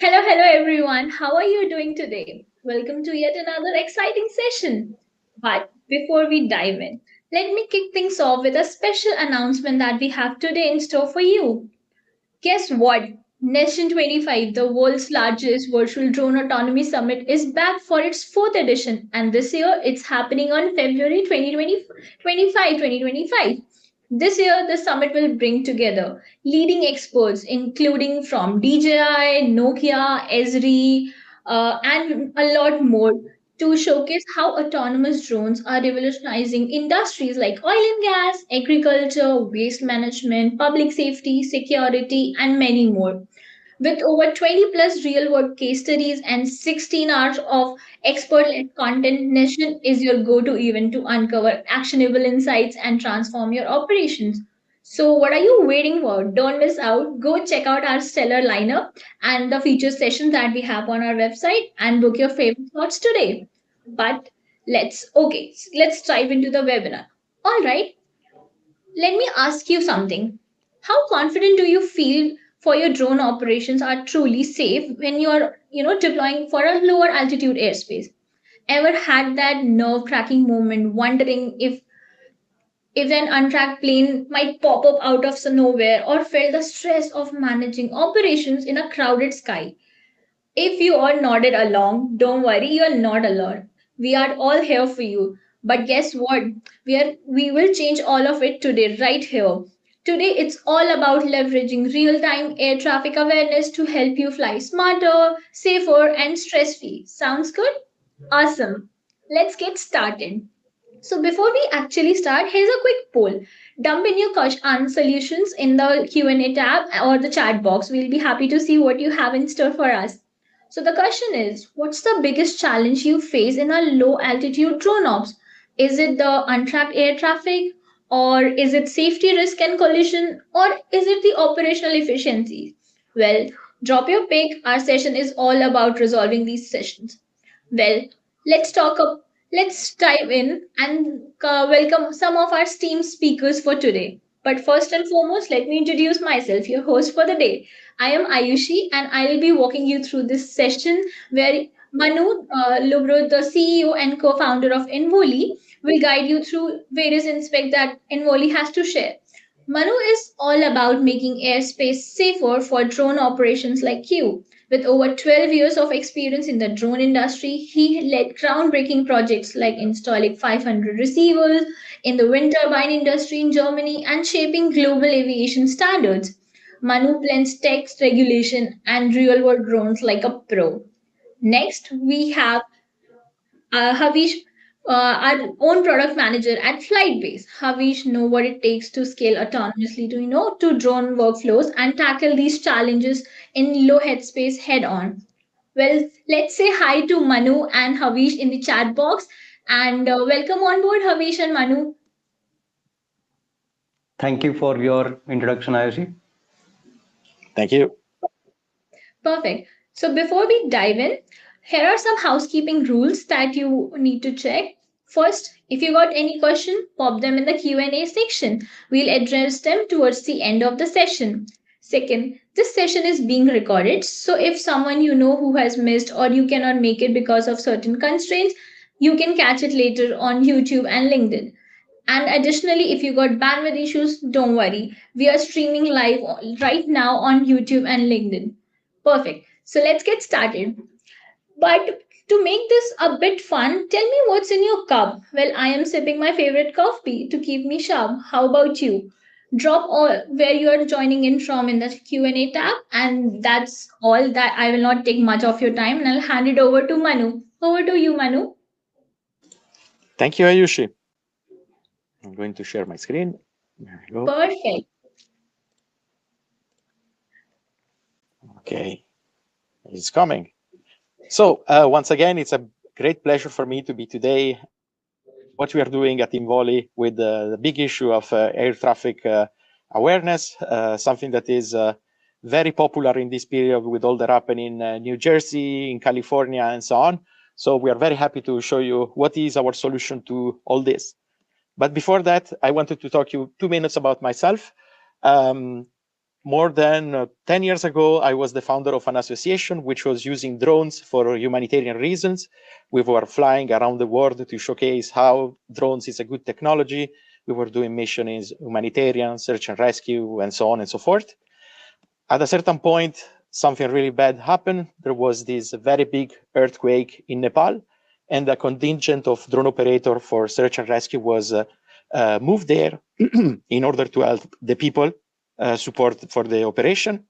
Hello everyone. How are you doing today? Welcome to yet another exciting session. But before we dive in, let me kick things off with a special announcement that we have today in store for you. Guess what? Nation 25, the world's largest virtual drone autonomy summit, is back for its fourth edition, and this year it's happening on February 2025. This year, the summit will bring together leading experts, including from DJI, Nokia, Esri, and a lot more, to showcase how autonomous drones are revolutionizing industries like oil and gas, agriculture, waste management, public safety, security, and many more. With over 20 plus real world case studies and 16 hours of expert led content, Nation is your go to event to uncover actionable insights and transform your operations. So, what are you waiting for? Don't miss out. Go check out our stellar lineup and the feature sessions that we have on our website and book your favorite slots today. But let's dive into the webinar. All right, let me ask you something. How confident do you feel for your drone operations are truly safe when you're deploying for a lower altitude airspace? Ever had that nerve-wracking moment wondering if an untracked plane might pop up out of nowhere or felt the stress of managing operations in a crowded sky? If you all nodded along, don't worry, you are not alone. We are all here for you. But guess what? We will change all of it today, right here. Today, it's all about leveraging real time air traffic awareness to help you fly smarter, safer, and stress free. Sounds good? Awesome. Let's get started. So before we actually start, here's a quick poll. Dump in your question solutions in the Q&A tab or the chat box. We'll be happy to see what you have in store for us. So the question is, what's the biggest challenge you face in a low altitude drone ops? Is it the untracked air traffic, or is it safety risk and collision, or is it the operational efficiency? Well, drop your pick. Our session is all about resolving these sessions. Well, let's talk up. Let's dive in and welcome some of our esteemed speakers for today. But first and foremost, let me introduce myself, your host for the day. I am Ayushi, and I will be walking you through this session where Manu Lubro, the CEO and co-founder of INVOLI, will guide you through various aspects that INVOLI has to share. Manu is all about making airspace safer for drone operations like you. With over 12 years of experience in the drone industry, he led groundbreaking projects like installing 500 receivers in the wind turbine industry in Germany and shaping global aviation standards. Manu blends text regulation and real world drones like a pro. Next, we have Havish, our own product manager at Flightbase. Havish know what it takes to scale autonomously to drone workflows and tackle these challenges in low headspace head on. Well, let's say hi to Manu and Havish in the chat box and welcome on board Havish and Manu. Thank you for your introduction, Ayushi. Thank you. Perfect. So before we dive in, here are some housekeeping rules that you need to check. First, if you got any question, pop them in the Q&A section. We'll address them towards the end of the session. Second, this session is being recorded, so if someone you know who has missed or you cannot make it because of certain constraints, you can catch it later on YouTube and LinkedIn. And additionally, if you got bandwidth issues, don't worry. We are streaming live right now on YouTube and LinkedIn. Perfect. So let's get started. But to make this a bit fun, tell me what's in your cup. Well, I am sipping my favorite coffee to keep me sharp. How about you? Drop all where you are joining in from in the Q&A tab, and that's all. That I will not take much of your time, and I'll hand it over to Manu. Over to you, Manu. Thank you, Ayushi. I'm going to share my screen. There we go. Perfect. Okay, it's coming. So once again, it's a great pleasure for me to be today. What we are doing at INVOLI with the big issue of air traffic awareness, something that is very popular in this period with all that happening in New Jersey, in California, and so on. So we are very happy to show you what is our solution to all this. But before that, I wanted to talk to you 2 minutes about myself. more than 10 years ago, I was the founder of an association which was using drones for humanitarian reasons. We were flying around the world to showcase how drones is a good technology. We were doing missions, humanitarian, search and rescue, and so on and so forth. At a certain point, something really bad happened. There was this very big earthquake in Nepal, and a contingent of drone operator for search and rescue was moved there in order to help the people support for the operation.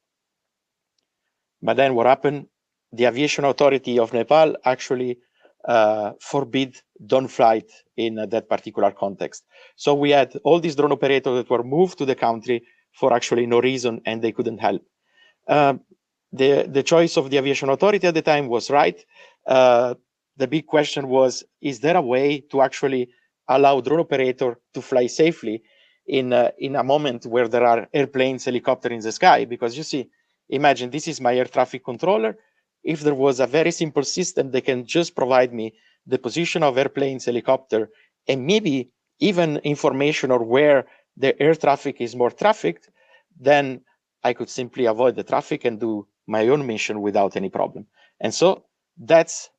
But then what happened? The aviation authority of Nepal actually forbid drone flight in that particular context. So we had all these drone operators that were moved to the country for actually no reason, and they couldn't help. The choice of the aviation authority at the time was right. The big question was, is there a way to actually allow drone operator to fly safely in a moment where there are airplanes, helicopters in the sky? Because you see, imagine this is my air traffic controller. If there was a very simple system that can just provide me the position of airplanes, helicopter, and maybe even information or where the air traffic is more trafficked, then I could simply avoid the traffic and do my own mission without any problem. And so that's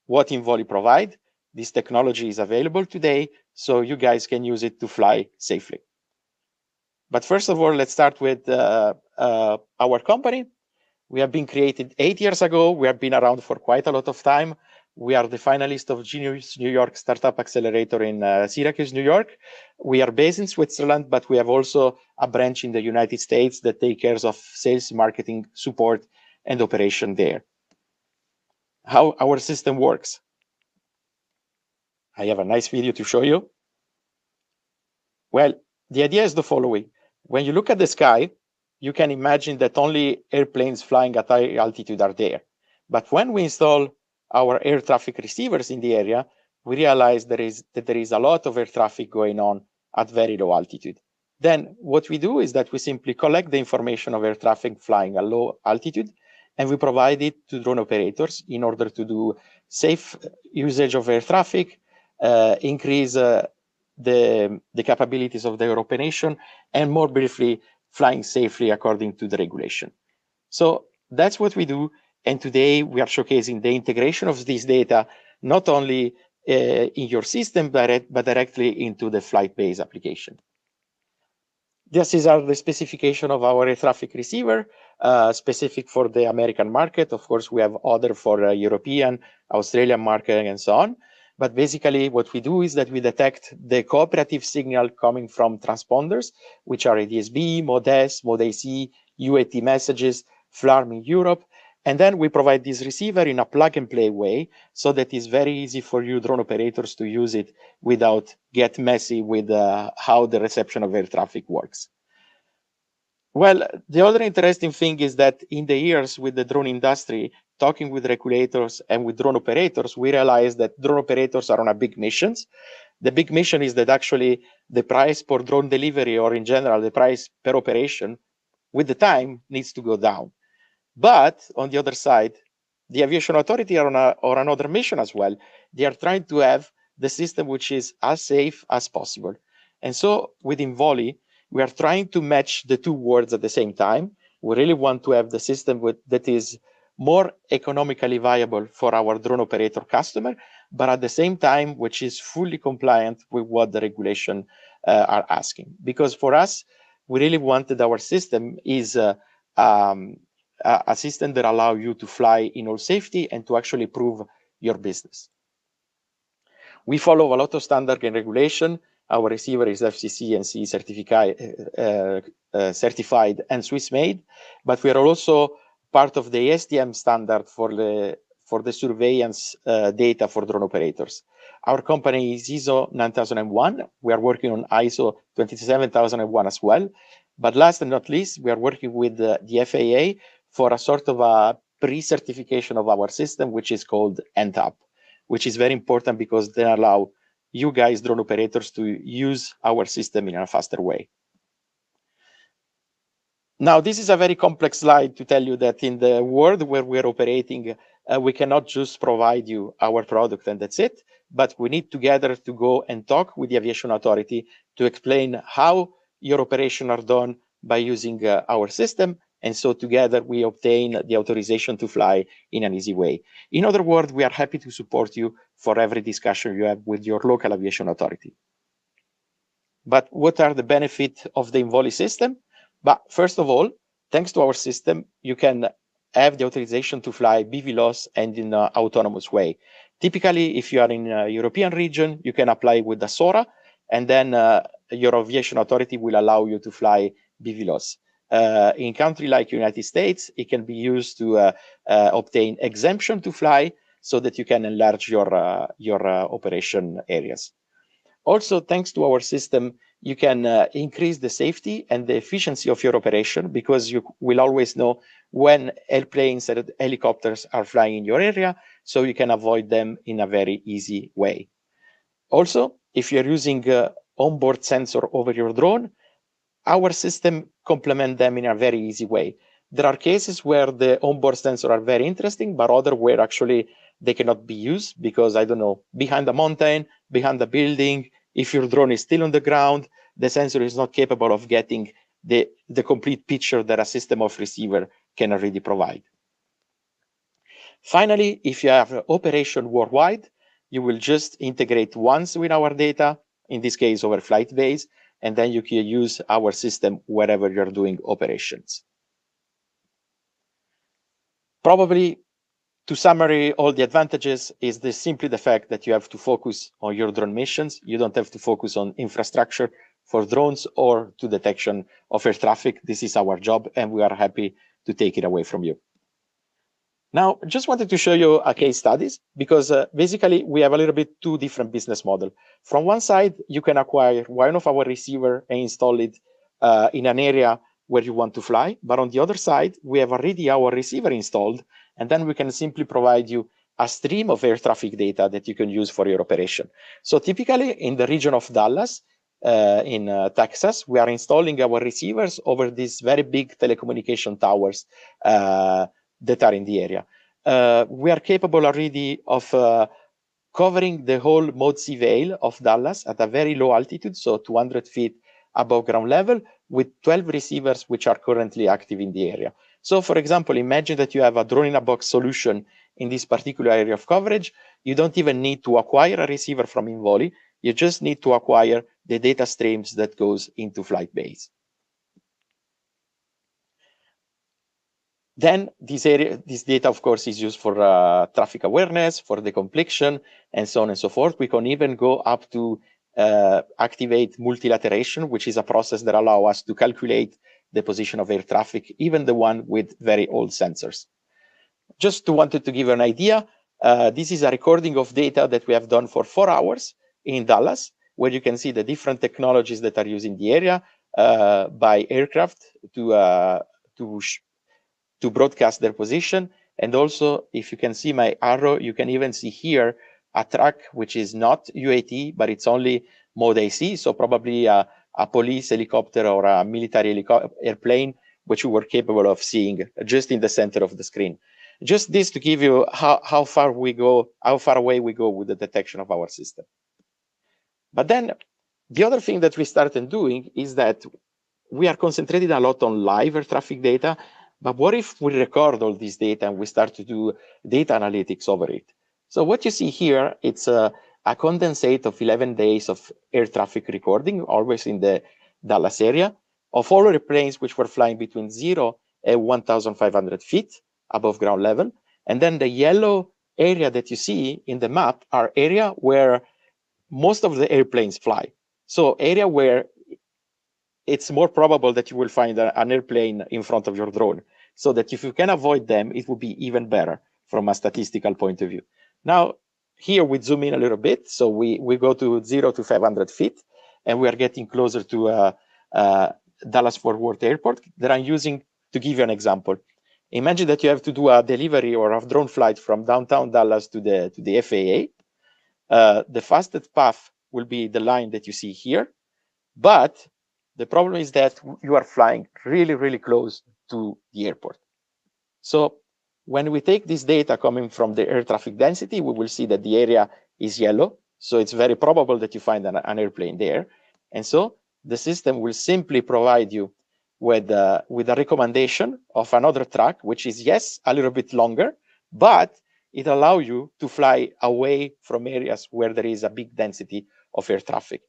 what INVOLI provide. This technology is available today, so you guys can use it to fly safely. But first of all, let's start with our company. We have been created 8 years ago. We have been around for quite a lot of time. We are the finalist of Genius New York Startup Accelerator in Syracuse, New York. We are based in Switzerland, but we have also a branch in the United States that takes care of sales, marketing, support, and operation there. How our system works. I have a nice video to show you. Well, the idea is the following. When you look at the sky, you can imagine that only airplanes flying at high altitude are there. But when we install our air traffic receivers in the area, we realize that there is a lot of air traffic going on at very low altitude. Then what we do is that we simply collect the information of air traffic flying at low altitude, and we provide it to drone operators in order to do safe usage of air traffic, increase the capabilities of their operation, and more briefly, flying safely according to the regulation. So that's what we do. And today we are showcasing the integration of this data, not only in your system, but directly into the flight-based application. This is the specification of our air traffic receiver, specific for the American market. Of course, we have other for European, Australian market, and so on. But basically, what we do is that we detect the cooperative signal coming from transponders, which are ADS-B, MOD-S, MOD-AC, UAT messages, FLARM in Europe. And then we provide this receiver in a plug-and-play way, so that it's very easy for you drone operators to use it without get messy with how the reception of air traffic works. Well, the other interesting thing is that in the years with the drone industry, talking with regulators and with drone operators, we realized that drone operators are on a big missions. The big mission is that actually the price per drone delivery, or in general, the price per operation, with the time needs to go down. But on the other side, the aviation authority are on another mission as well. They are trying to have the system which is as safe as possible. And so with INVOLI, we are trying to match the two words at the same time. We really want to have the system that is more economically viable for our drone operator customer, but at the same time, which is fully compliant with what the regulation are asking. Because for us, we really wanted our system is a system that allows you to fly in all safety and to actually prove your business. We follow a lot of standard and regulation. Our receiver is FCC and CE certified and Swiss made, but we are also part of the ASTM standard for the surveillance data for drone operators. Our company is ISO 9001. We are working on ISO 27001 as well. But last and not least, we are working with the FAA for a sort of a pre-certification of our system, which is called NTAP, which is very important because they allow you guys, drone operators, to use our system in a faster way. Now, this is a very complex slide to tell you that in the world where we're operating, we cannot just provide you our product and that's it, but we need together to go and talk with the aviation authority to explain how your operations are done by using our system. And so together we obtain the authorization to fly in an easy way. In other words, we are happy to support you for every discussion you have with your local aviation authority. But what are the benefits of the INVOLI system? But first of all, thanks to our system, you can have the authorization to fly BVLOS and in an autonomous way. Typically, if you are in a European region, you can apply with the SORA, and then your aviation authority will allow you to fly BVLOS. In countries like United States, it can be used to obtain exemption to fly so that you can enlarge your operation areas. Also, thanks to our system, you can increase the safety and the efficiency of your operation because you will always know when airplanes and helicopters are flying in your area, so you can avoid them in a very easy way. Also, if you're using onboard sensor over your drone, our system complements them in a very easy way. There are cases where the onboard sensors are very interesting, but other where actually they cannot be used because, I don't know, behind a mountain, behind a building, if your drone is still on the ground, the sensor is not capable of getting the complete picture that a system of receiver can already provide. Finally, if you have operation worldwide, you will just integrate once with our data, in this case over flight base, and then you can use our system wherever you're doing operations. Probably, to summary all the advantages is simply the fact that you have to focus on your drone missions. You don't have to focus on infrastructure for drones or to detection of air traffic. This is our job, and we are happy to take it away from you. Now, just wanted to show you a case studies because basically we have a little bit two different business model. From one side, you can acquire one of our receiver and install it in an area where you want to fly. But on the other side, we have already our receiver installed, and then we can simply provide you a stream of air traffic data that you can use for your operation. So typically in the region of Dallas, in Texas, we are installing our receivers over these very big telecommunication towers that are in the area. We are capable already of covering the whole Mode C Vale of Dallas at a very low altitude, so 200 feet above ground level, with 12 receivers which are currently active in the area. So for example, imagine that you have a drone-in-a-box solution in this particular area of coverage. You don't even need to acquire a receiver from INVOLI. You just need to acquire the data streams that goes into flight base. Then this data, of course, is used for traffic awareness, for decompletion, and so on and so forth. We can even go up to activate multilateration, which is a process that allows us to calculate the position of air traffic, even the one with very old sensors. Just wanted to give you an idea, this is a recording of data that we have done for 4 hours in Dallas, where you can see the different technologies that are used in the area by aircraft to broadcast their position. And also, if you can see my arrow, you can even see here a track which is not UAT, but it's only mode AC, so probably a police helicopter or a military airplane, which we were capable of seeing just in the center of the screen. Just this to give you how far away we go with the detection of our system. But then the other thing that we started doing is that we are concentrated a lot on live air traffic data, but what if we record all this data and we start to do data analytics over it? So what you see here, it's a condensate of 11 days of air traffic recording, always in the Dallas area, of all airplanes which were flying between 0 and 1,500 feet above ground level. And then the yellow area that you see in the map are area where most of the airplanes fly. So area where it's more probable that you will find an airplane in front of your drone, so that if you can avoid them, it would be even better from a statistical point of view. Now, here we zoom in a little bit. So we go to 0 to 500 feet, and we are getting closer to Dallas-Fort Worth Airport that I'm using to give you an example. Imagine that you have to do a delivery or a drone flight from downtown Dallas to the FAA. The fastest path will be the line that you see here, but the problem is that you are flying really, really close to the airport. So when we take this data coming from the air traffic density, we will see that the area is yellow. So it's very probable that you find an airplane there. And so the system will simply provide you with a recommendation of another track, which is, yes, a little bit longer, but it allows you to fly away from areas where there is a big density of air traffic.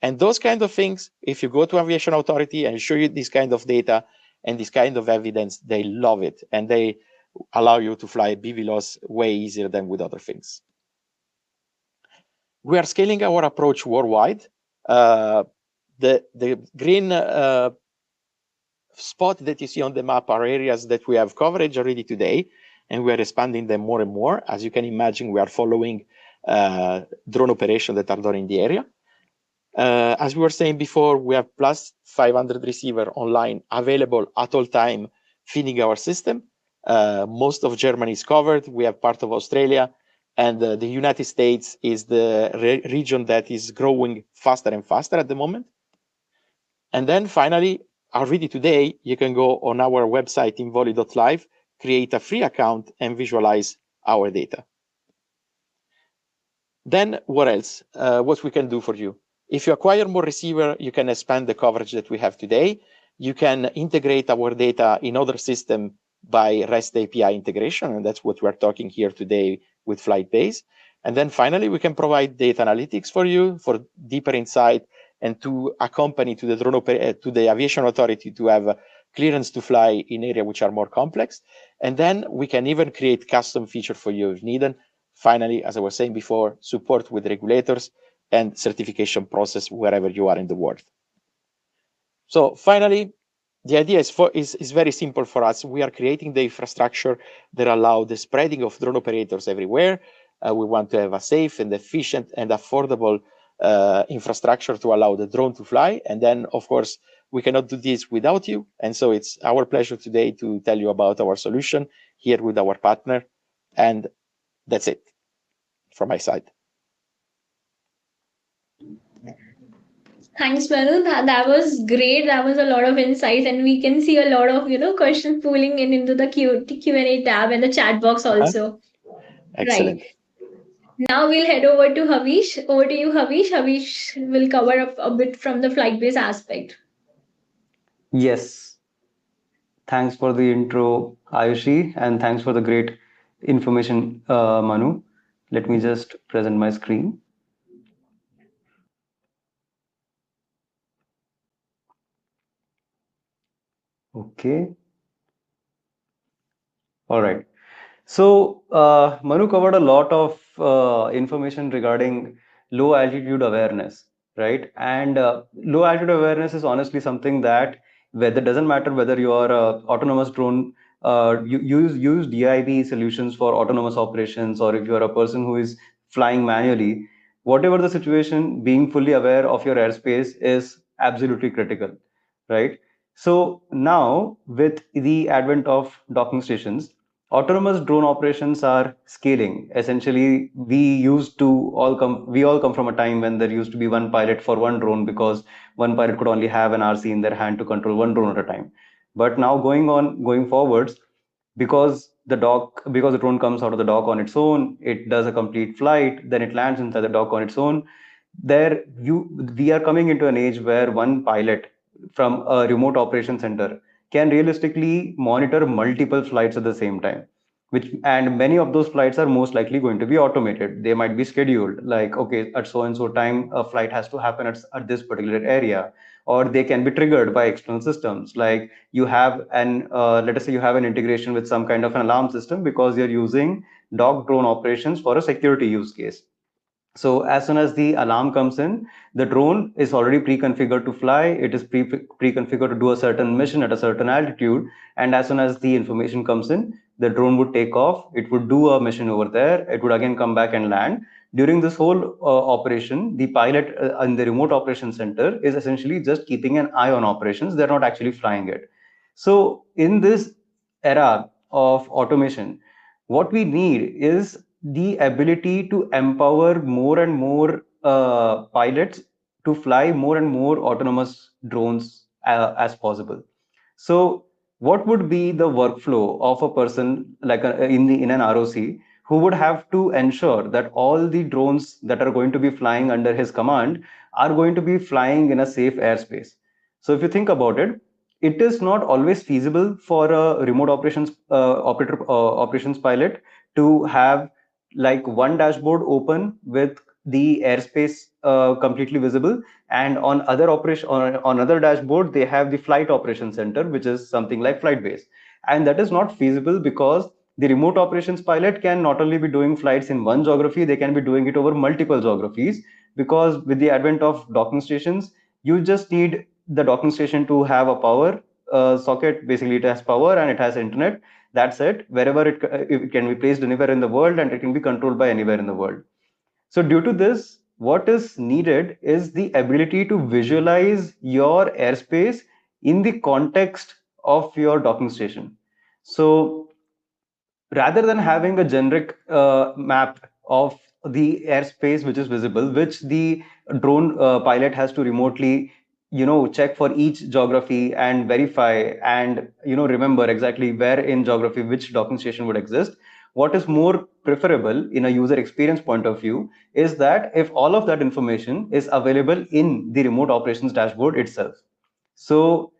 And those kind of things, if you go to aviation authority and show you this kind of data and this kind of evidence, they love it. And they allow you to fly BVLOS way easier than with other things. We are scaling our approach worldwide. The green spot that you see on the map are areas that we have coverage already today, and we are expanding them more and more. As you can imagine, we are following drone operations that are done in the area. As we were saying before, we have plus 500 receiver online available at all time, feeding our system. Most of Germany is covered. We have part of Australia, and the United States is the region that is growing faster and faster at the moment. And then finally, already today, you can go on our website, involi.live, create a free account and visualize our data. Then what else? What we can do for you? If you acquire more receiver, you can expand the coverage that we have today. You can integrate our data in other systems by REST API integration, and that's what we're talking here today with FlightBase. And then finally, we can provide data analytics for you for deeper insight and to accompany to the aviation authority to have clearance to fly in areas which are more complex. And then we can even create custom feature for you if needed. Finally, as I was saying before, support with regulators and certification process wherever you are in the world. So finally, the idea is very simple for us. We are creating the infrastructure that allow the spreading of drone operators everywhere. We want to have a safe and efficient and affordable infrastructure to allow the drone to fly. And then, of course, we cannot do this without you. And so it's our pleasure today to tell you about our solution here with our partner. And that's it from my side. Thanks, Manu. That was great. That was a lot of insights, and we can see a lot of questions pooling in into the Q&A tab and the chat box also. Excellent. Right. Now we'll head over to Havish. Over to you, Havish. Havish will cover up a bit from the flight base aspect. Yes. Thanks for the intro, Ayushi, and thanks for the great information, Manu. Let me just present my screen. Okay. All right. So, Manu covered a lot of information regarding low altitude awareness, right? And low altitude awareness is honestly something that whether doesn't matter whether you are a autonomous drone, you use DIB solutions for autonomous operations, or if you are a person who is flying manually, whatever the situation, being fully aware of your airspace is absolutely critical, right? So now with the advent of docking stations, autonomous drone operations are scaling. Essentially, we all come from a time when there used to be one pilot for one drone because one pilot could only have an RC in their hand to control one drone at a time. But now going forwards, because the drone comes out of the dock on its own, it does a complete flight, then it lands inside the dock on its own. We are coming into an age where one pilot from a remote operation center can realistically monitor multiple flights at the same time, and many of those flights are most likely going to be automated. They might be scheduled, like, okay, at so and so time a flight has to happen at this particular area, or they can be triggered by external systems, like you have an let us say you have an integration with some kind of an alarm system because you're using dock drone operations for a security use case. So as soon as the alarm comes in, the drone is already pre-configured to fly. It is pre-configured to do a certain mission at a certain altitude. And as soon as the information comes in, the drone would take off. It would do a mission over there. It would again come back and land. During this whole operation, the pilot in the remote operation center is essentially just keeping an eye on operations. They're not actually flying it. So in this era of automation, what we need is the ability to empower more and more pilots to fly more and more autonomous drones as possible. So, what would be the workflow of a person like in an ROC who would have to ensure that all the drones that are going to be flying under his command are going to be flying in a safe airspace? So, if you think about it, it is not always feasible for a remote operations pilot to have like one dashboard open with the airspace completely visible, and on other operation on other dashboard they have the flight operation center, which is something like flight base. And that is not feasible because the remote operations pilot can not only be doing flights in one geography, they can be doing it over multiple geographies, because with the advent of docking stations, you just need the docking station to have a power socket. Basically it has power and it has internet. That's it. Wherever it can be placed anywhere in the world, and it can be controlled by anywhere in the world. So due to this, what is needed is the ability to visualize your airspace in the context of your docking station. So rather than having a generic map of the airspace which is visible, which the drone pilot has to remotely check for each geography and verify, and remember exactly where in geography which docking station would exist, what is more preferable in a user experience point of view is that if all of that information is available in the remote operations dashboard itself. So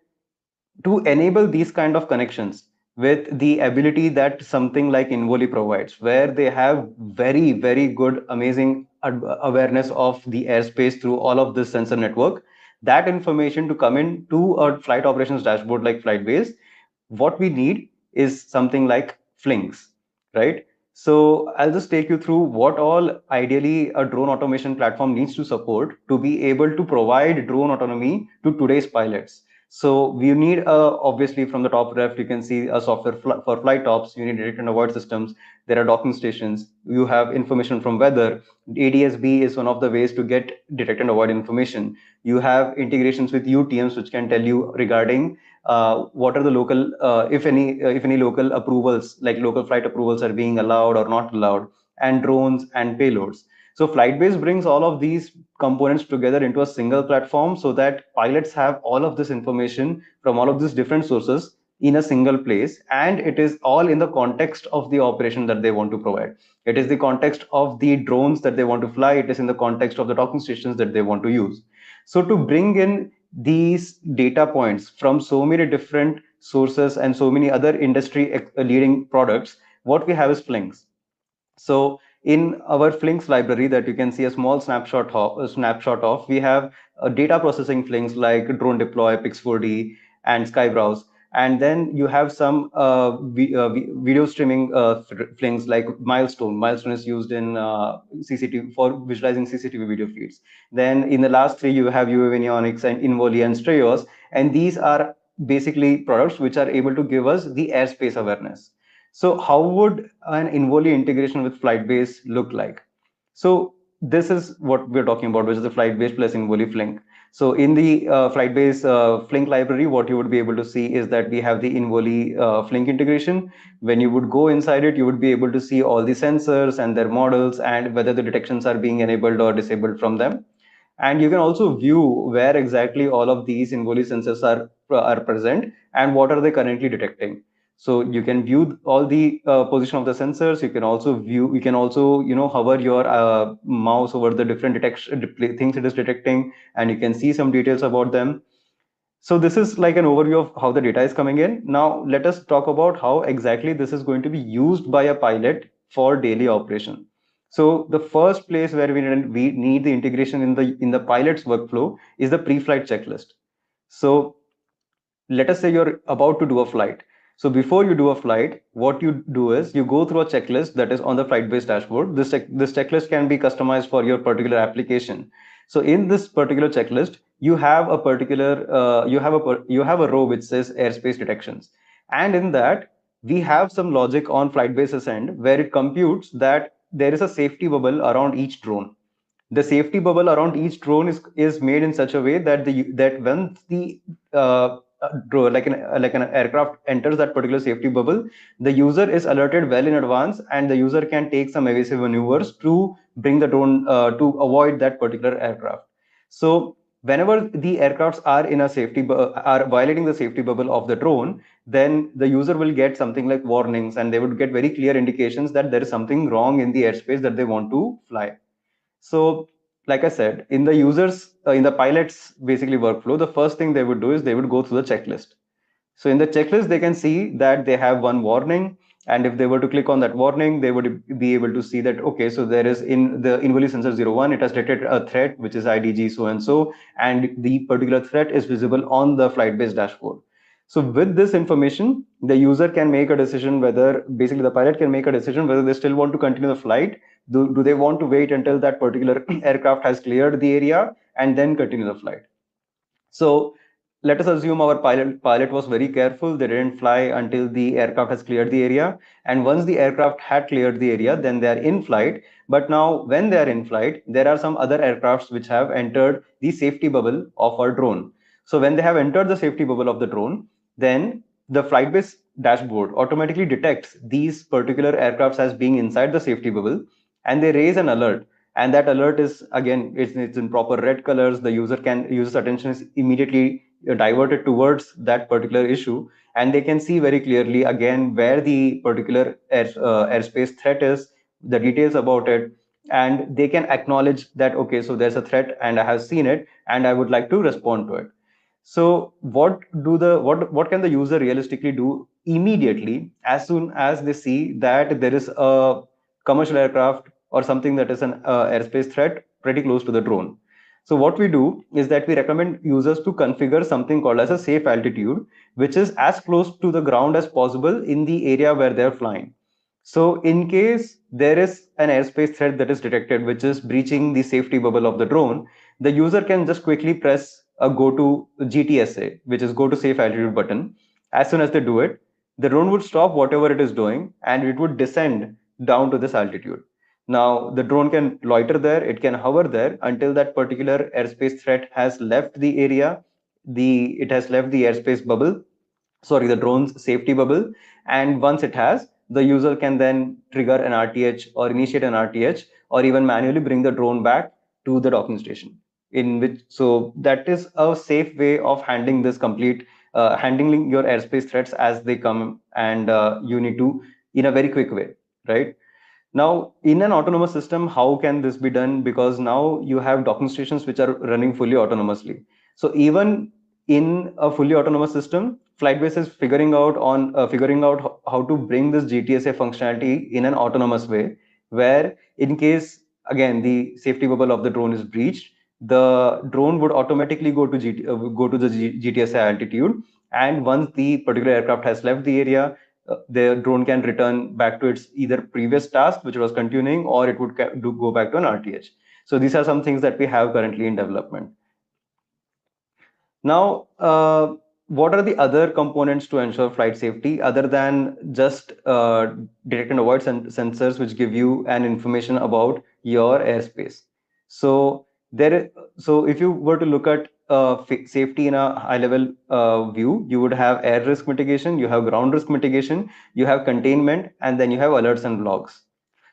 to enable these kind of connections with the ability that something like INVOLI provides, where they have very, very good, amazing awareness of the airspace through all of this sensor network, that information to come into a flight operations dashboard like Flightbase, what we need is something like Flings, right? So I'll just take you through what all ideally a drone automation platform needs to support to be able to provide drone autonomy to today's pilots. So we need, obviously from the top left, you can see a software for flight ops. You need detect and avoid systems. There are docking stations. You have information from weather. ADS-B is one of the ways to get detect and avoid information. You have integrations with UTMs, which can tell you regarding what are the local, if any local approvals, like local flight approvals are being allowed or not allowed, and drones and payloads. So Flightbase brings all of these components together into a single platform so that pilots have all of this information from all of these different sources in a single place, and it is all in the context of the operation that they want to provide. It is the context of the drones that they want to fly. It is in the context of the docking stations that they want to use. So to bring in these data points from so many different sources and so many other industry leading products, what we have is Flings. So in our Flings library that you can see a small snapshot of, we have data processing Flings like Drone Deploy, Pix4D, and Skybrowse. And then you have some video streaming Flings like Milestone. Milestone is used in CCTV for visualizing CCTV video feeds. Then in the last three, you have UAV and INVOLI and Strayos. And these are basically products which are able to give us the airspace awareness. So how would an INVOLI integration with Flightbase look like? So this is what we're talking about, which is the Flightbase plus INVOLI Flink. So in the Flightbase Flink library, what you would be able to see is that we have the INVOLI Flink integration. When you would go inside it, you would be able to see all the sensors and their models and whether the detections are being enabled or disabled from them. And you can also view where exactly all of these INVOLI sensors are present and what are they currently detecting. So you can view all the position of the sensors. You can also hover your mouse over the different detection things it is detecting, and you can see some details about them. So this is like an overview of how the data is coming in. Now let us talk about how exactly this is going to be used by a pilot for daily operation. So the first place where we need the integration in the pilot's workflow is the pre-flight checklist. So let us say you're about to do a flight. So before you do a flight, what you do is you go through a checklist that is on the Flightbase dashboard. This checklist can be customized for your particular application. So in this particular checklist, you have a particular you have a row which says airspace detections, and in that we have some logic on Flightbase's end where it computes that there is a safety bubble around each drone. The safety bubble around each drone is made in such a way that that when the drone, like an aircraft enters that particular safety bubble, the user is alerted well in advance, and the user can take some evasive maneuvers to bring the drone to avoid that particular aircraft. So whenever the aircrafts are in a are violating the safety bubble of the drone, then the user will get something like warnings, and they would get very clear indications that there is something wrong in the airspace that they want to fly. So, like I said, in the pilot's basically workflow, the first thing they would do is they would go through the checklist. So in the checklist, they can see that they have one warning. And if they were to click on that warning, they would be able to see that, okay, so there is in the INVOLI sensor 01, it has detected a threat, which is IDG so and so, and the particular threat is visible on the flight-based dashboard. So with this information, the user can make a decision whether, basically the pilot can make a decision whether they still want to continue the flight. Do they want to wait until that particular aircraft has cleared the area and then continue the flight? So let us assume our pilot was very careful. They didn't fly until the aircraft has cleared the area. And once the aircraft had cleared the area, then they are in flight. But now when they are in flight, there are some other aircrafts which have entered the safety bubble of our drone. So when they have entered the safety bubble of the drone, then the flight-based dashboard automatically detects these particular aircrafts as being inside the safety bubble, and they raise an alert. And that alert is, again, it's in proper red colors. The user's attention is immediately diverted towards that particular issue, and they can see very clearly again where the particular airspace threat is, the details about it, and they can acknowledge that, okay, so there's a threat and I have seen it and I would like to respond to it. So what can the user realistically do immediately as soon as they see that there is a commercial aircraft or something that is an airspace threat pretty close to the drone? So what we do is that we recommend users to configure something called as a safe altitude, which is as close to the ground as possible in the area where they're flying. So in case there is an airspace threat that is detected, which is breaching the safety bubble of the drone, the user can just quickly press a go to GTSA, which is go to safe altitude button. As soon as they do it, the drone would stop whatever it is doing and it would descend down to this altitude. Now the drone can loiter there, it can hover there until that particular airspace threat has left the area, it has left the airspace bubble, sorry, the drone's safety bubble. And once it has, the user can then trigger an RTH or initiate an RTH or even manually bring the drone back to the docking station. In which, so that is a safe way of handling this complete, handling your airspace threats as they come, and you need to in a very quick way, right? Now, in an autonomous system, how can this be done? Because now you have docking stations which are running fully autonomously. So even in a fully autonomous system, Flightbase is figuring out how to bring this GTSA functionality in an autonomous way, where in case again the safety bubble of the drone is breached, the drone would automatically go to the GTSA altitude, and once the particular aircraft has left the area, the drone can return back to its either previous task, which was continuing, or it would go back to an RTH. So these are some things that we have currently in development. Now, what are the other components to ensure flight safety other than just detect and avoid sensors, which give you an information about your airspace? So if you were to look at safety in a high-level view, you would have air risk mitigation, you have ground risk mitigation, you have containment, and then you have alerts and logs.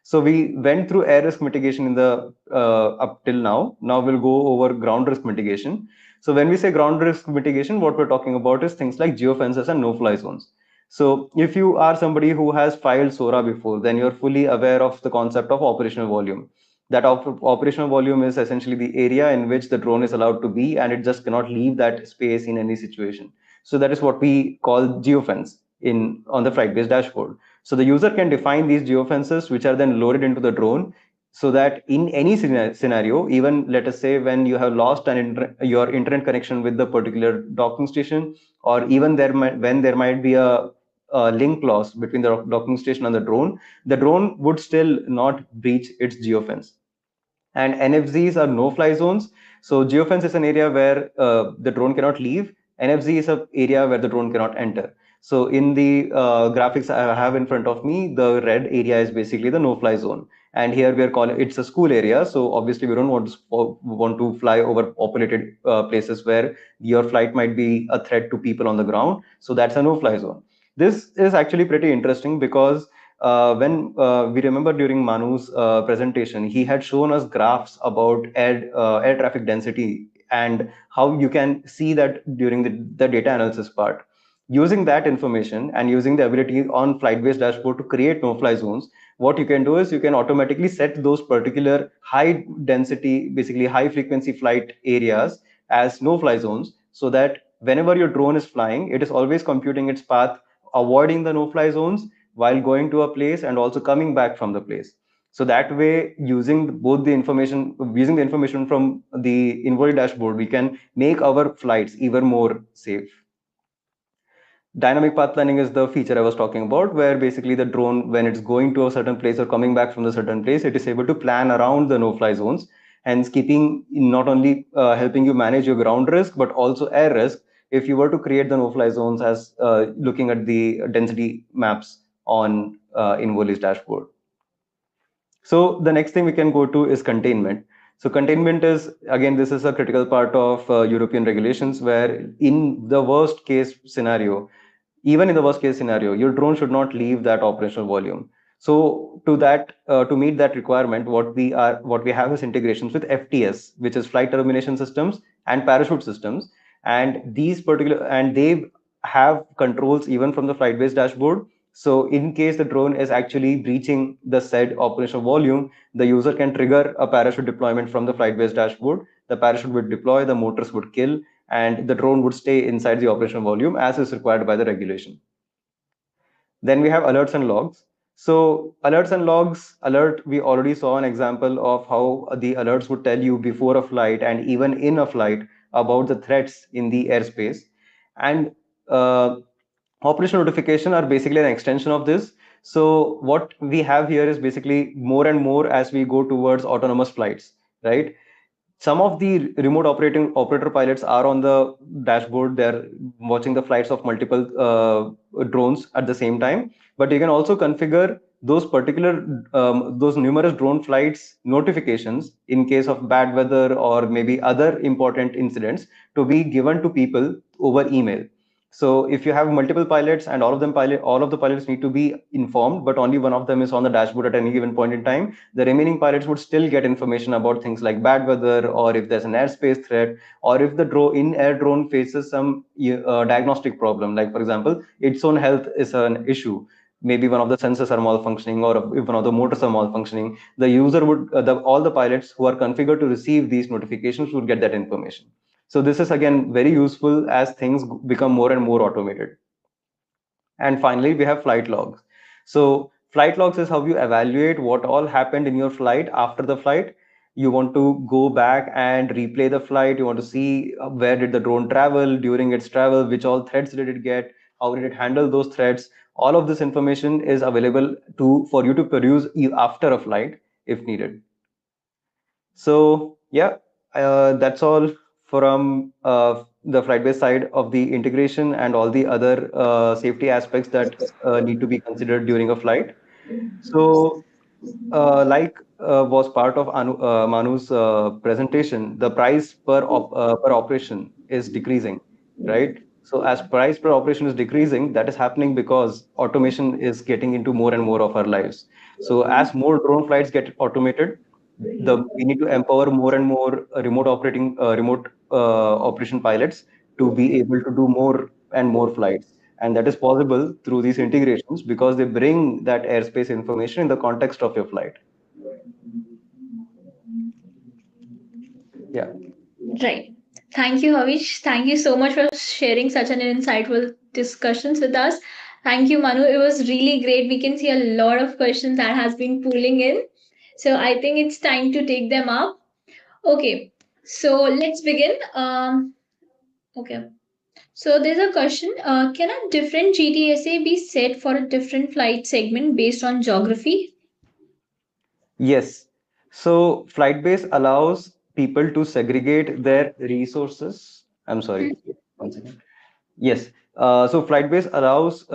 So we went through air risk mitigation in the up till now. Now we'll go over ground risk mitigation. So when we say ground risk mitigation, what we're talking about is things like geofences and no-fly zones. So if you are somebody who has filed SORA before, then you're fully aware of the concept of operational volume. That operational volume is essentially the area in which the drone is allowed to be, and it just cannot leave that space in any situation. So that is what we call geofence on the flight-based dashboard. So the user can define these geofences, which are then loaded into the drone, so that in any scenario, even let us say when you have lost your internet connection with the particular docking station, or even when there might be a link loss between the docking station and the drone would still not breach its geofence. And NFZs are no-fly zones. So geofence is an area where the drone cannot leave. NFZ is an area where the drone cannot enter. So in the graphics I have in front of me, the red area is basically the no-fly zone. And here we are calling it's a school area. So obviously we don't want to fly over populated places where your flight might be a threat to people on the ground. So that's a no-fly zone. This is actually pretty interesting because when we remember during Manu's presentation, he had shown us graphs about air traffic density and how you can see that during the data analysis part. Using that information and using the ability on flight-based dashboard to create no-fly zones, what you can do is you can automatically set those particular high density, basically high frequency flight areas as no-fly zones, so that whenever your drone is flying, it is always computing its path, avoiding the no-fly zones while going to a place and also coming back from the place. So that way, using the information from the INVOLI dashboard, we can make our flights even more safe. Dynamic path planning is the feature I was talking about, where basically the drone, when it's going to a certain place or coming back from the certain place, it is able to plan around the no-fly zones, hence keeping not only helping you manage your ground risk, but also air risk if you were to create the no-fly zones as looking at the density maps on INVOLI's dashboard. So the next thing we can go to is containment. So containment is, again, this is a critical part of European regulations, where in the worst case scenario, even in the worst case scenario, your drone should not leave that operational volume. So to meet that requirement, what we have is integrations with FTS, which is flight termination systems and parachute systems, and they have controls even from the flight based dashboard. So in case the drone is actually breaching the said operational volume, the user can trigger a parachute deployment from the flight based dashboard. The parachute would deploy, the motors would kill, and the drone would stay inside the operational volume as is required by the regulation. Then we have alerts and logs. So alerts and logs, we already saw an example of how the alerts would tell you before a flight and even in a flight about the threats in the airspace. And uh, operational notification are basically an extension of this. So what we have here is basically more and more as we go towards autonomous flights, right? Some of the remote operating operator pilots are on the dashboard. They're watching the flights of multiple drones at the same time, but you can also configure those numerous drone flights notifications in case of bad weather or maybe other important incidents to be given to people over email. So if you have multiple pilots and all of the pilots need to be informed, but only one of them is on the dashboard at any given point in time, the remaining pilots would still get information about things like bad weather, or if there's an airspace threat, or if the in-air drone faces some diagnostic problem, like for example, its own health is an issue. Maybe one of the sensors are malfunctioning, or if one of the motors are malfunctioning, the user would, all the pilots who are configured to receive these notifications would get that information. So this is again very useful as things become more and more automated. And finally, we have flight logs. So flight logs is how you evaluate what all happened in your flight after the flight. You want to go back and replay the flight. You want to see where did the drone travel during its travel, which all threats did it get, how did it handle those threats. All of this information is available for you to peruse after a flight if needed. So yeah, that's all from the flight-based side of the integration and all the other safety aspects that need to be considered during a flight. So was part of Manu's presentation, the price per operation is decreasing, right? So as price per operation is decreasing, that is happening because automation is getting into more and more of our lives. So as more drone flights get automated, we need to empower more and more remote operation pilots to be able to do more and more flights, and that is possible through these integrations because they bring that airspace information in the context of your flight. Yeah. Right. Thank you, Havish. Thank you so much for sharing such an insightful discussions with us. Thank you, Manu. It was really great. We can see a lot of questions that has been pooling in. So I think it's time to take them up. Okay. So let's begin. Okay. So there's a question. Can a different GTSA be set for a different flight segment based on geography? Yes. So flight base allows people to segregate their resources. I'm sorry. One second. Yes. So Flightbase allows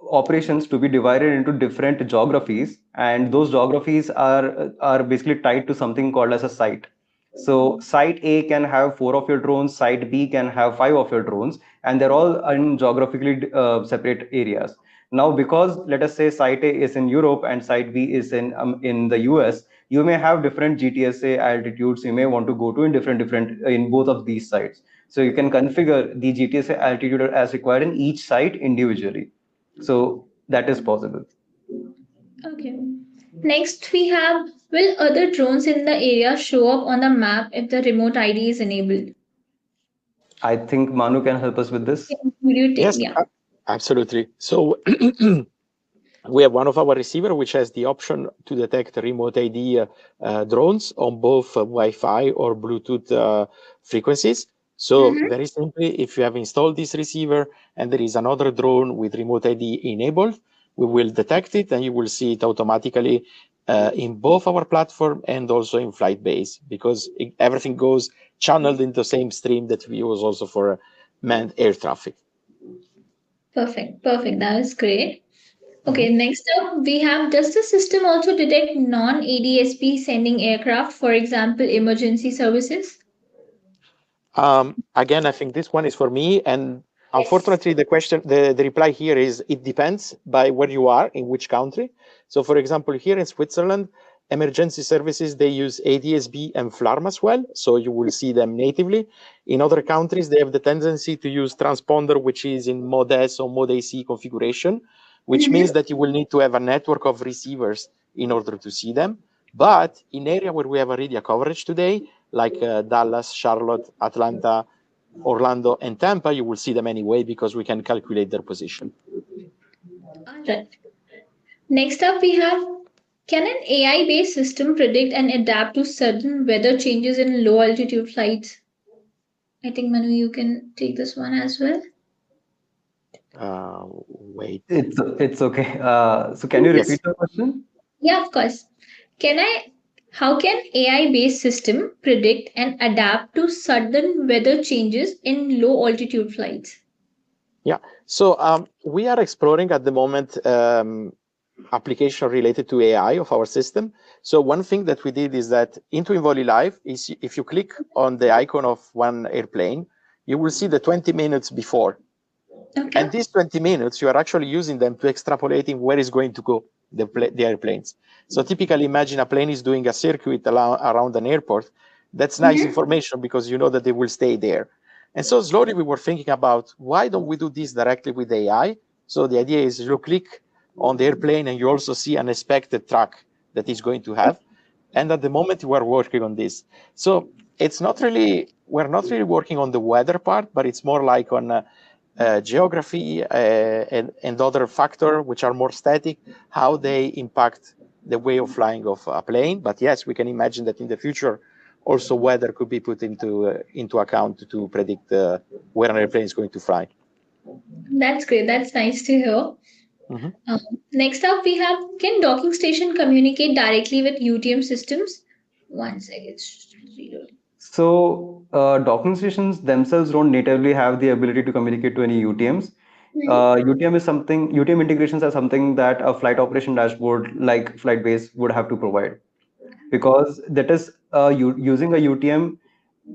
operations to be divided into different geographies, and those geographies are basically tied to something called as a site. So site A can have 4 of your drones, site B can have 5 of your drones, and they're all in geographically separate areas. Now, because let us say site A is in Europe and site B is in the US, you may have different GTSA altitudes. You may want to go to in different in both of these sites. So you can configure the GTSA altitude as required in each site individually. So that is possible. Okay. Next, we have, will other drones in the area show up on the map if the remote ID is enabled? I think Manu can help us with this. Would you take? Yes, Yeah. absolutely. So we have one of our receiver which has the option to detect remote ID drones on both Wi-Fi or Bluetooth frequencies. So Mm-hmm. very simply, if you have installed this receiver and there is another drone with remote ID enabled, we will detect it and you will see it automatically in both our platform and also in flight base, because everything goes channeled into the same stream that we use also for manned air traffic. Perfect. Perfect. That is great. Mhm. Okay, next up we have, does the system also detect non-ADSP sending aircraft, for example, emergency services? Again, I think this one is for me. And Yes. unfortunately, the reply here is it depends by where you are, in which country. So, for example, here in Switzerland, emergency services, they use ADSB and FLARM as well. So you will see them natively. In other countries, they have the tendency to use transponder, which is in Mod S or Mod AC configuration, which means Mm-hmm. that you will need to have a network of receivers in order to see them. But in area where we have already a coverage today, like Dallas, Charlotte, Atlanta, Orlando, and Tampa, you will see them anyway because we can calculate their position. All right. Next up we have, can an AI-based system predict and adapt to sudden weather changes in low altitude flights? I think Manu, you can take this one as well. Wait. It's okay. So can you repeat Yes. the question? Yeah, of course. Can I? How can AI-based system predict and adapt to sudden weather changes in low altitude flights? Yeah. So we are exploring at the moment application related to AI of our system. So one thing that we did is that into INVOLI Live is if you click on the icon of one airplane, you will see the 20 minutes before. Okay. And these 20 minutes, you are actually using them to extrapolating where is going to go the airplanes. So typically imagine a plane is doing a circuit around an airport. That's nice Mm-hmm. information because you know that they will stay there. And so slowly we were thinking about why don't we do this directly with AI? So the idea is you click on the airplane and you also see an expected track that is going to have. And at the moment we are working on this. So it's not really, we're not really working on the weather part, but it's more like on geography and other factors which are more static, how they impact the way of flying of a plane. But yes, we can imagine that in the future, also weather could be put into account to predict where an airplane is going to fly. That's great. That's nice to hear. Mhm. Um, Next up, we have, can docking station communicate directly with UTM systems? One second. Reload. So docking stations themselves don't natively have the ability to communicate to any UTMs. UTM integrations are something that a flight operation dashboard like Flightbase would have to provide, because that is using a UTM,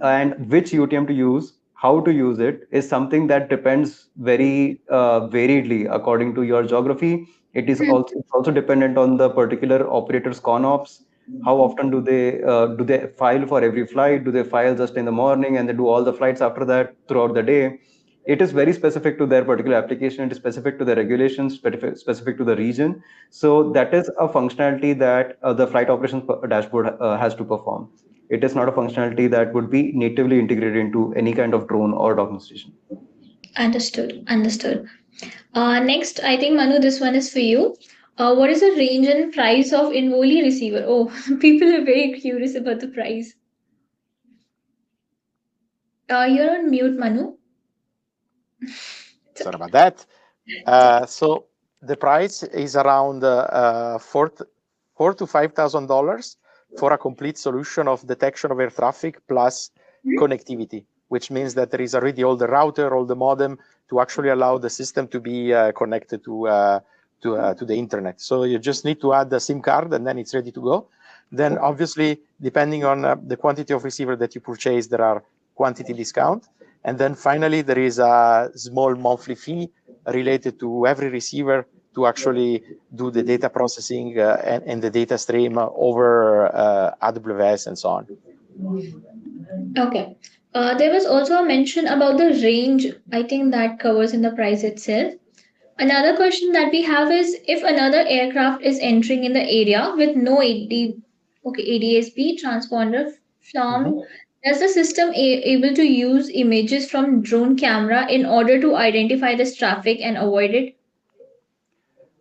and which UTM to use, how to use it is something that depends very variedly according to your geography. It's also dependent on the particular operator's ConOps. How often do they file for every flight? Do they file just in the morning and they do all the flights after that throughout the day? It is very specific to their particular application. It is specific to the regulations, specific to the region. So that is a functionality that the flight operations dashboard has to perform. It is not a functionality that would be natively integrated into any kind of drone or docking station. Understood. Understood. Next, I think Manu, this one is for you. What is the range and price of Involi receiver? Oh, people are very curious about the price. You're on mute, Manu. It's Sorry okay. about that. So the price is around four to $5,000 for a complete solution of detection of air traffic plus connectivity, which means that there is already all the router, all the modem to actually allow the system to be connected to the internet. So you just need to add the SIM card and then it's ready to go. Then obviously, depending on the quantity of receiver that you purchase, there are quantity discount. And then finally, there is a small monthly fee related to every receiver to actually do the data processing and the data stream over AWS and so on. Okay. There was also a mention about the range. I think that covers in the price itself. Another question that we have is, if another aircraft is entering in the area with no AD, okay, ADSB transponder Mhm. from Is the system able to use images from drone camera in order to identify this traffic and avoid it?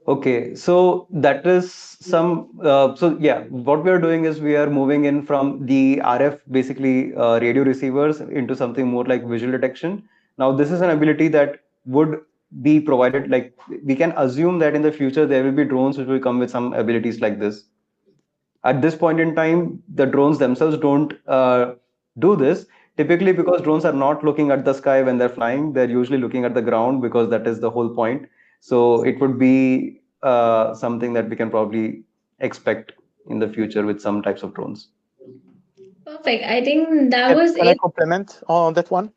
Okay, so that is some. So yeah, what we are doing is we are moving in from the RF, basically radio receivers, into something more like visual detection. Now, this is an ability that would be provided. Like we can assume that in the future there will be drones which will come with some abilities like this. At this point in time, the drones themselves don't do this. Typically, because drones are not looking at the sky when they're flying, they're usually looking at the ground because that is the whole point. So it would be something that we can probably expect in the future with some types of drones. Perfect. I think that was Can I it. comment on that one?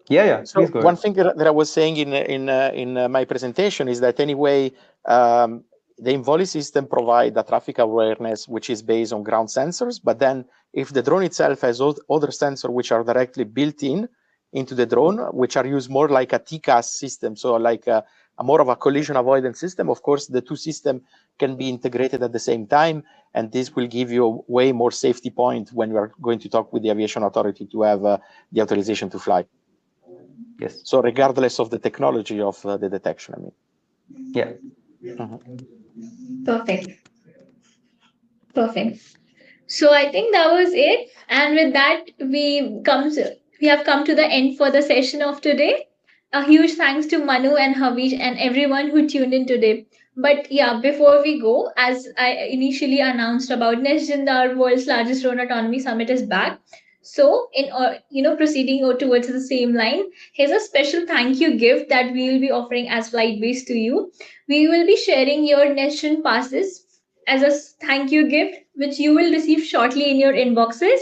Yeah, So please go one ahead. thing that I was saying in my presentation is that anyway, the INVOLI system provide a traffic awareness which is based on ground sensors. But then, if the drone itself has other sensors which are directly built in into the drone, which are used more like a TCAS system, so like a more of a collision avoidance system. Of course, the two systems can be integrated at the same time, and this will give you a way more safety point when you are going to talk with the aviation authority to have the authorization to fly. Yes. So regardless of the technology of the detection, I mean. Yeah. Perfect. Perfect. So I think that was it. And with that, we have come to the end for the session of today. A huge thanks to Manu and Havish and everyone who tuned in today. But yeah, before we go, as I initially announced about NextGen, our world's largest drone autonomy summit is back. So, proceeding towards the same line, here's a special thank you gift that we will be offering as Flightbase to you. We will be sharing your NextGen passes as a thank you gift, which you will receive shortly in your inboxes.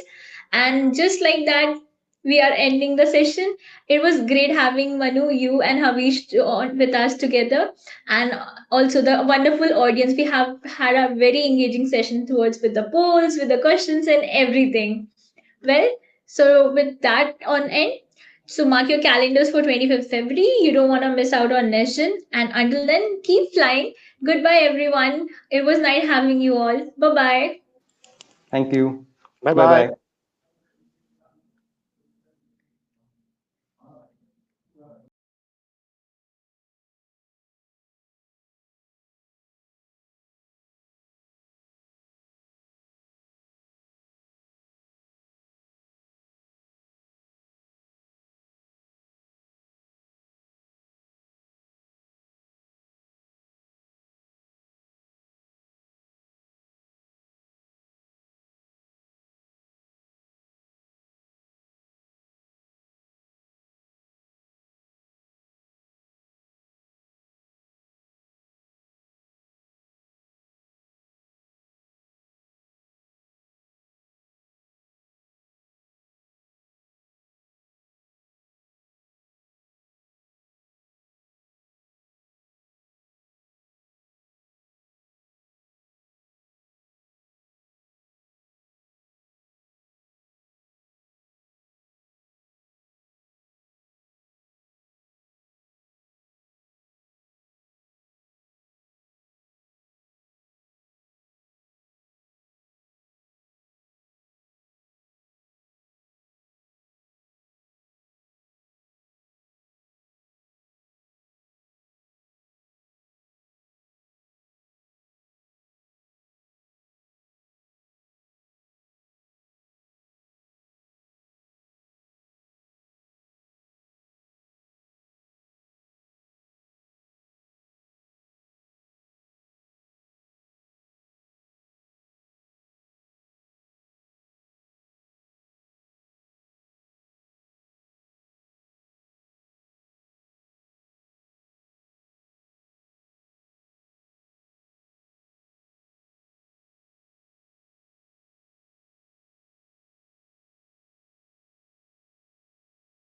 And just like that, we are ending the session. It was great having Manu, you, and Havish with us together, and also the wonderful audience. We have had a very engaging session towards with the polls, with the questions, and everything. Well, so with that on end, so mark your calendars for 25th February. You don't want to miss out on Nation. And until then, keep flying. Goodbye, everyone. It was nice having you all. Bye bye. Thank you. Bye Bye bye. bye.